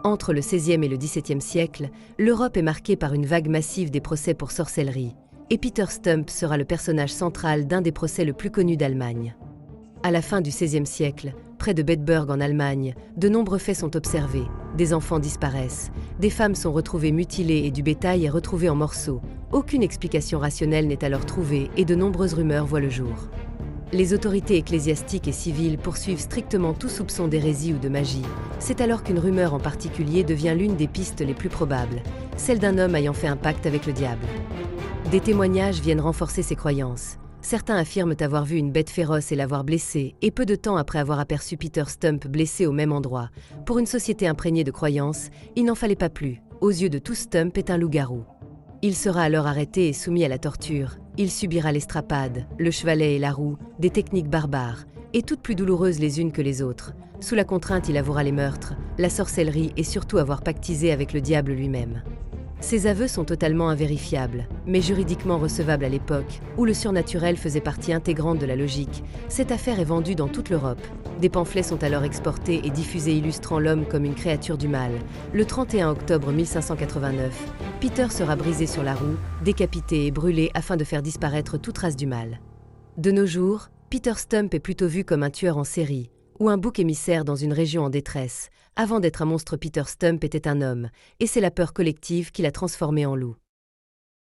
Entre le XVIe et le XVIIe siècle, l'Europe est marquée par une vague massive des procès pour sorcellerie, et Peter Stump sera le personnage central d'un des procès le plus connus d'Allemagne. À la fin du XVIe siècle, près de Bedburg en Allemagne, de nombreux faits sont observés. Des enfants disparaissent, des femmes sont retrouvées mutilées et du bétail est retrouvé en morceaux. Aucune explication rationnelle n'est alors trouvée et de nombreuses rumeurs voient le jour. Les autorités ecclésiastiques et civiles poursuivent strictement tout soupçon d'hérésie ou de magie. C'est alors qu'une rumeur en particulier devient l'une des pistes les plus probables, celle d'un homme ayant fait un pacte avec le diable. Des témoignages viennent renforcer ces croyances. Certains affirment avoir vu une bête féroce et l'avoir blessé, et peu de temps après avoir aperçu Peter Stump blessé au même endroit. Pour une société imprégnée de croyances, il n'en fallait pas plus. Aux yeux de tous, Stump est un loup-garou. Il sera alors arrêté et soumis à la torture. Il subira l'estrapade, le chevalet et la roue, des techniques barbares, et toutes plus douloureuses les unes que les autres. Sous la contrainte, il avouera les meurtres, la sorcellerie et surtout avoir pactisé avec le diable lui-même. Ces aveux sont totalement invérifiables, mais juridiquement recevables à l'époque, où le surnaturel faisait partie intégrante de la logique. Cette affaire est vendue dans toute l'Europe. Des pamphlets sont alors exportés et diffusés illustrant l'homme comme une créature du mal. Le 31 octobre 1589, Peter sera brisé sur la roue, décapité et brûlé afin de faire disparaître toute trace du mal. De nos jours, Peter Stump est plutôt vu comme un tueur en série, ou un bouc émissaire dans une région en détresse. Avant d'être un monstre, Peter Stump était un homme, et c'est la peur collective qui l'a transformé en loup.